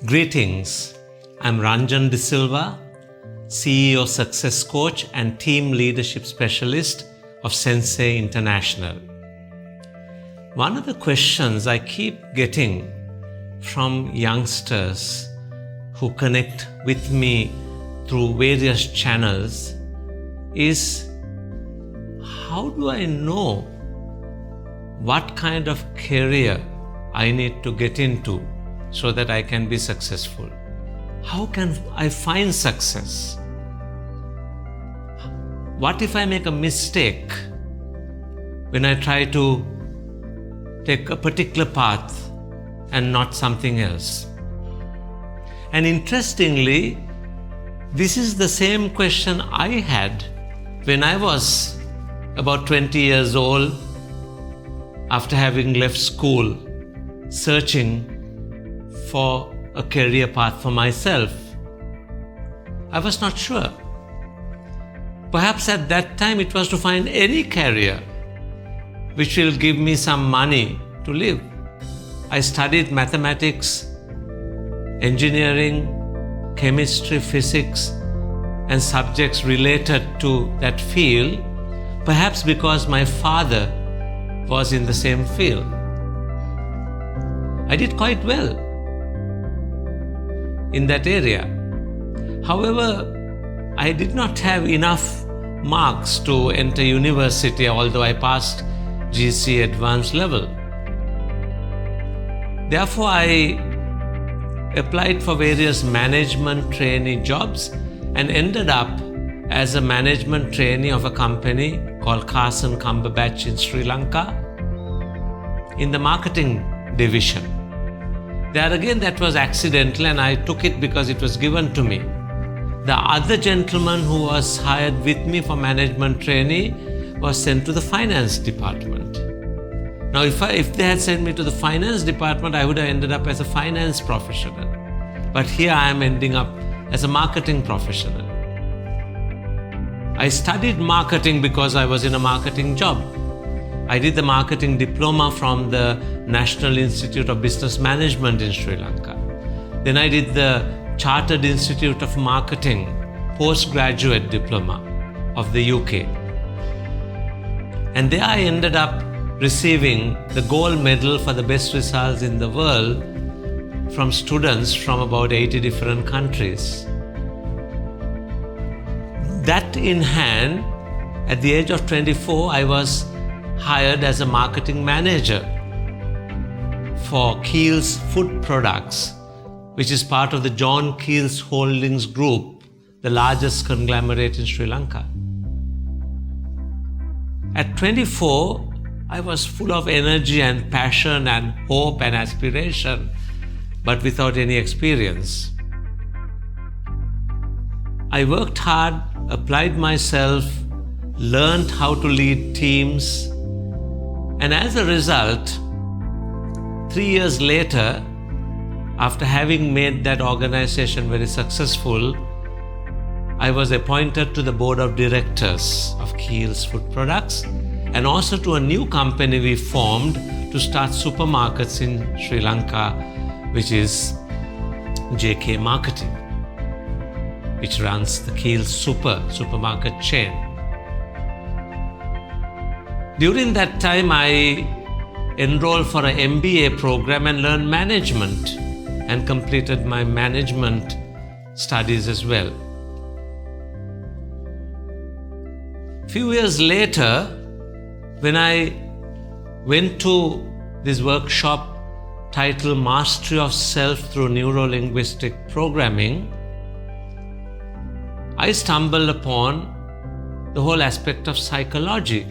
Greetings, I'm Ranjan De Silva, CEO Success Coach and Team Leadership Specialist of Sensei International. One of the questions I keep getting from youngsters who connect with me through various channels is, how do I know what kind of career I need to get into so that I can be successful? How can I find success? What if I make a mistake when I try to take a particular path and not something else? And interestingly, this is the same question I had when I was about 20 years old, after having left school, searching for a career path for myself. I was not sure. Perhaps at that time it was to find any career which will give me some money to live. I studied mathematics, engineering, chemistry, physics, and subjects related to that field, perhaps because my father was in the same field. I did quite well in that area. However, I did not have enough marks to enter university, although I passed GC advanced level. Therefore, I applied for various management trainee jobs and ended up as a management trainee of a company called Carson Cumberbatch in Sri Lanka in the marketing division. There again, that was accidental, and I took it because it was given to me. The other gentleman who was hired with me for management trainee was sent to the finance department. Now, if they had sent me to the finance department, I would have ended up as a finance professional. But here I am ending up as a marketing professional. I studied marketing because I was in a marketing job. I did the marketing diploma from the National Institute of Business Management in Sri Lanka. Then I did the Chartered Institute of Marketing postgraduate diploma of the UK. And there I ended up receiving the gold medal for the best results in the world from students from about 80 different countries. That in hand, at the age of 24, I was hired as a marketing manager for Keel's Food Products, which is part of the John Keel's Holdings Group, the largest conglomerate in Sri Lanka. At 24, I was full of energy and passion and hope and aspiration, but without any experience. I worked hard, applied myself, learned how to lead teams, and as a result, 3 years later, after having made that organization very successful, I was appointed to the board of directors of Keel's Food Products and also to a new company we formed to start supermarkets in Sri Lanka, which is JK Marketing, which runs the Keel's supermarket chain. During that time, I enrolled for an MBA program and learned management and completed my management studies as well. Few years later, when I went to this workshop titled Mastery of Self through Neuro-Linguistic Programming, I stumbled upon the whole aspect of psychology.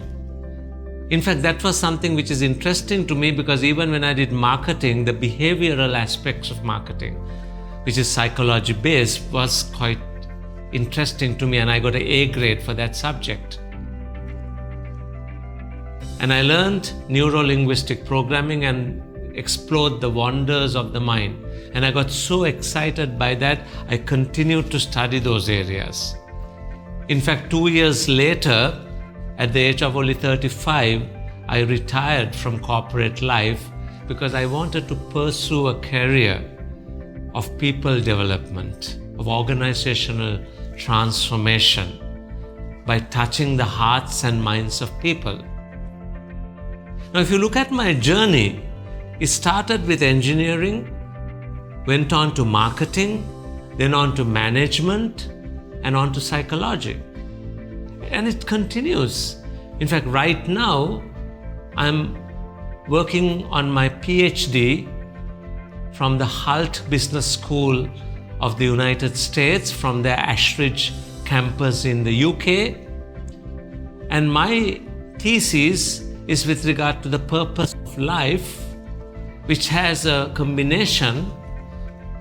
In fact, that was something which is interesting to me because even when I did marketing, the behavioral aspects of marketing, which is psychology based, was quite interesting to me, and I got an A grade for that subject. And I learned neuro-linguistic programming and explored the wonders of the mind. And I got so excited by that, I continued to study those areas. In fact, 2 years later, at the age of only 35, I retired from corporate life because I wanted to pursue a career of people development, of organizational transformation by touching the hearts and minds of people. Now, if you look at my journey, it started with engineering, went on to marketing, then on to management, and on to psychology. And it continues. In fact, right now, I'm working on my PhD from the Hult Business School of the United States, from their Ashridge campus in the UK. And my thesis is with regard to the purpose of life, which has a combination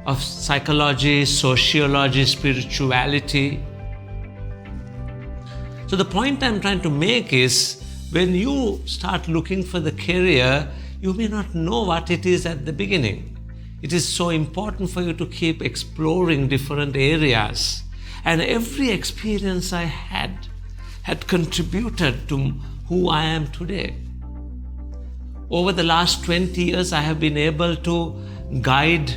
of psychology, sociology, spirituality. So the point I'm trying to make is, when you start looking for the career, you may not know what it is at the beginning. It is so important for you to keep exploring different areas. And every experience I had contributed to who I am today. Over the last 20 years, I have been able to guide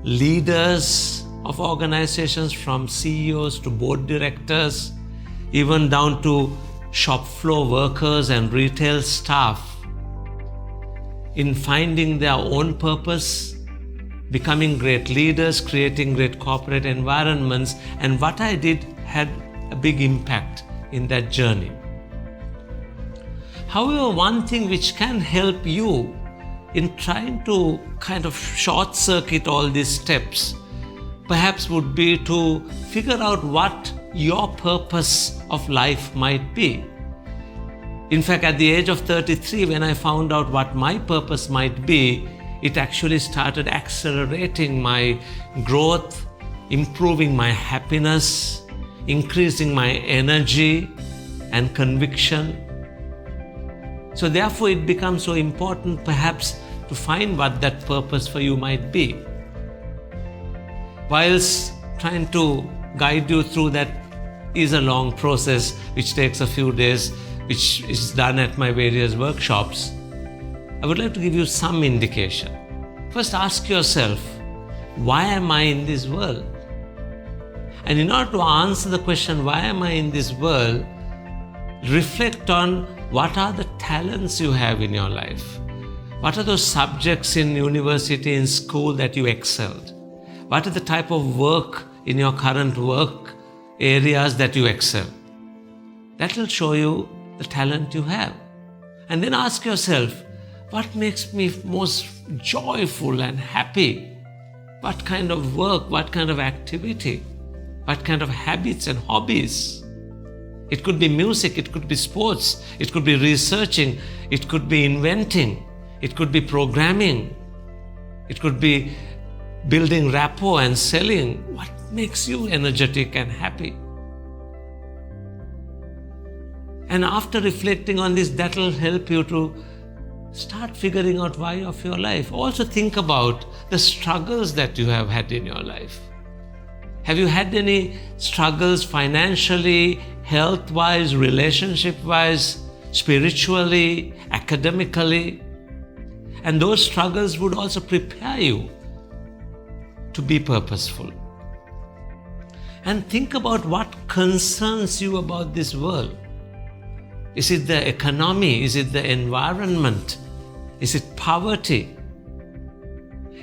leaders of organizations, from CEOs to board directors, even down to shop floor workers and retail staff, in finding their own purpose, becoming great leaders, creating great corporate environments. And what I did had a big impact in that journey. However, one thing which can help you in trying to kind of short circuit all these steps perhaps would be to figure out what your purpose of life might be. In fact, at the age of 33, when I found out what my purpose might be, it actually started accelerating my growth, improving my happiness, increasing my energy and conviction. So therefore, it becomes so important perhaps to find what that purpose for you might be. Whilst trying to guide you through that is a long process which takes a few days, which is done at my various workshops, I would like to give you some indication. First, ask yourself, why am I in this world? And in order to answer the question, why am I in this world, reflect on what are the talents you have in your life. What are those subjects in university, in school that you excelled? What is the type of work in your current work areas that you excel? That will show you the talent you have. And then ask yourself, what makes me most joyful and happy? What kind of work, what kind of activity, what kind of habits and hobbies? It could be music, it could be sports, it could be researching, it could be inventing, it could be programming, it could be building rapport and selling. What makes you energetic and happy? And after reflecting on this, that will help you to start figuring out why of your life. Also think about the struggles that you have had in your life. Have you had any struggles financially, health-wise, relationship-wise, spiritually, academically? And those struggles would also prepare you to be purposeful. And think about what concerns you about this world. Is it the economy? Is it the environment? Is it poverty?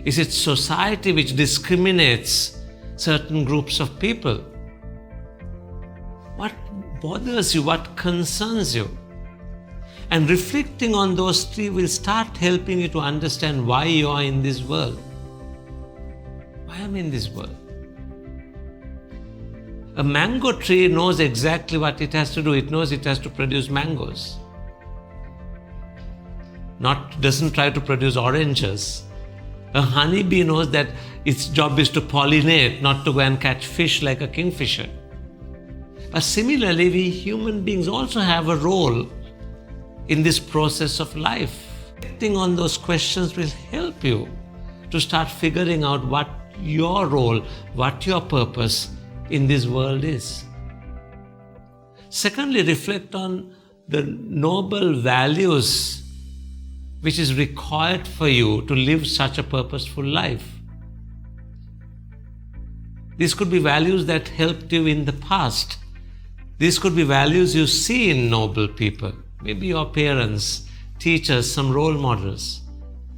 Is it society which discriminates certain groups of people? What bothers you? What concerns you? And reflecting on those three will start helping you to understand why you are in this world. Why am I in this world? A mango tree knows exactly what it has to do. It knows it has to produce mangoes. Doesn't try to produce oranges. A honeybee knows that its job is to pollinate, not to go and catch fish like a kingfisher. But similarly, we human beings also have a role in this process of life. Reflecting on those questions will help you to start figuring out what your role, what your purpose in this world is. Secondly, reflect on the noble values which is required for you to live such a purposeful life. These could be values that helped you in the past. These could be values you see in noble people, maybe your parents, teachers, some role models.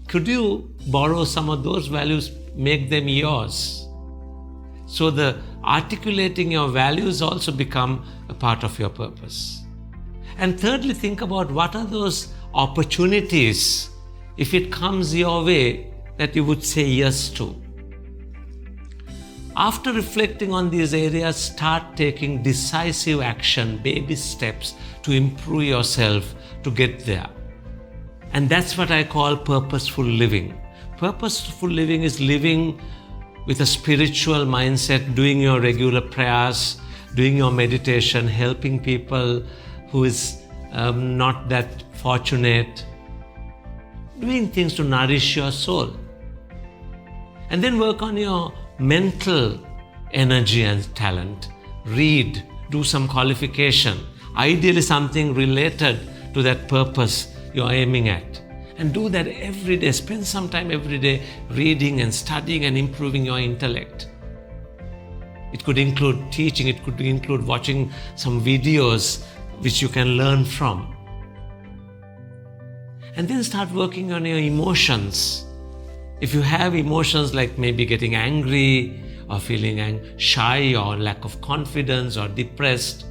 Could you borrow some of those values, make them yours? So the articulating your values also become a part of your purpose. And thirdly, think about what are those opportunities, if it comes your way, that you would say yes to. After reflecting on these areas, start taking decisive action, baby steps to improve yourself to get there. And that's what I call purposeful living. Purposeful living is living with a spiritual mindset, doing your regular prayers, doing your meditation, helping people who is not that fortunate, doing things to nourish your soul. And then work on your mental energy and talent. Read, do some qualification, ideally something related to that purpose you're aiming at. And do that every day. Spend some time every day reading and studying and improving your intellect. It could include teaching, it could include watching some videos which you can learn from. And then start working on your emotions. If you have emotions like maybe getting angry or feeling shy or lack of confidence or depressed,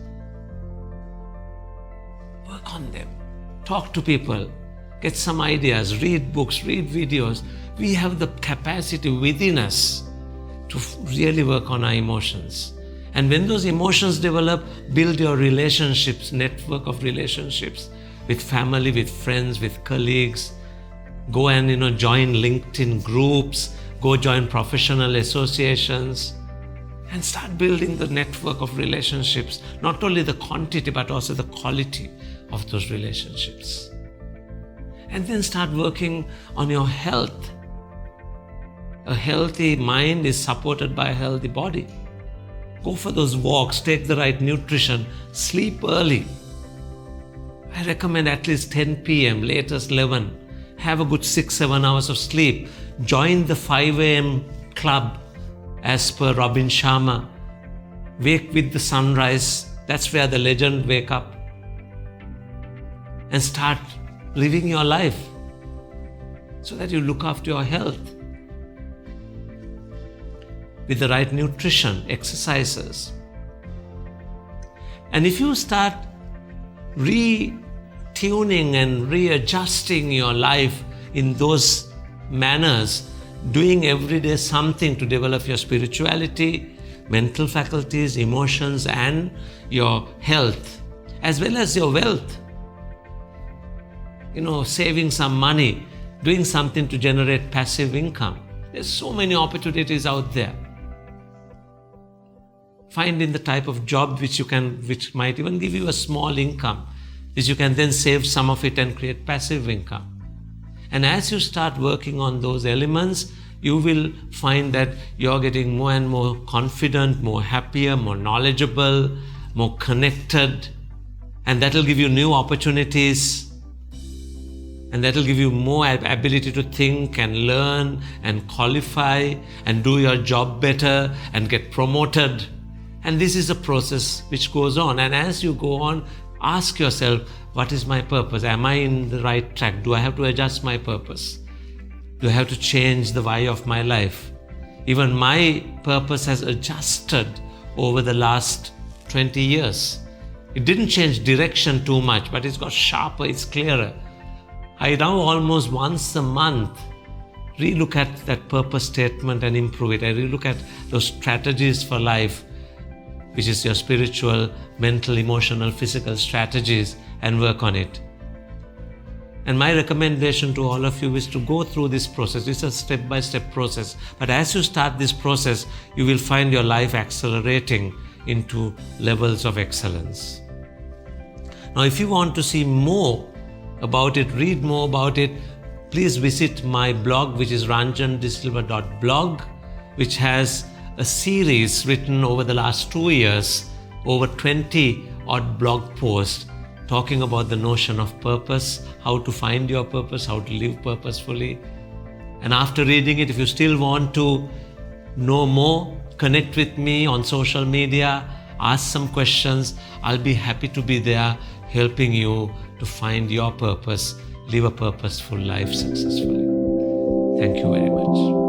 work on them. Talk to people. Get some ideas. Read books, read videos. We have the capacity within us to really work on our emotions. And when those emotions develop, build your relationships, network of relationships with family, with friends, with colleagues. Go and join LinkedIn groups, go join professional associations, and start building the network of relationships, not only the quantity but also the quality of those relationships. And then start working on your health. A healthy mind is supported by a healthy body. Go for those walks, take the right nutrition, sleep early. I recommend at least 10 p.m., latest 11. Have a good 6-7 hours of sleep. Join the 5 a.m. club as per Robin Sharma. Wake with the sunrise. That's where the legend wake up. And start living your life so that you look after your health with the right nutrition, exercises. And if you start retuning and readjusting your life in those manners, doing every day something to develop your spirituality, mental faculties, emotions, and your health, as well as your wealth. Saving some money, doing something to generate passive income. There's so many opportunities out there. Finding the type of job which might even give you a small income, which you can then save some of it and create passive income. And as you start working on those elements, you will find that you're getting more and more confident, more happier, more knowledgeable, more connected, and that will give you new opportunities. And that will give you more ability to think and learn and qualify and do your job better and get promoted. And this is a process which goes on. And as you go on, ask yourself, what is my purpose? Am I in the right track? Do I have to adjust my purpose? Do I have to change the why of my life? Even my purpose has adjusted over the last 20 years. It didn't change direction too much, but it's got sharper, it's clearer. I now almost once a month relook at that purpose statement and improve it. I relook at those strategies for life, which is your spiritual, mental, emotional, physical strategies, and work on it. And my recommendation to all of you is to go through this process. It's a step-by-step process. But as you start this process, you will find your life accelerating into levels of excellence. Now, if you want to see more about it, read more about it, please visit my blog, which is ranjandesilva.blog, which has a series written over the last 2 years, over 20 odd blog posts talking about the notion of purpose, how to find your purpose, how to live purposefully. And after reading it, if you still want to know more, connect with me on social media, ask some questions. I'll be happy to be there helping you to find your purpose, live a purposeful life successfully. Thank you very much.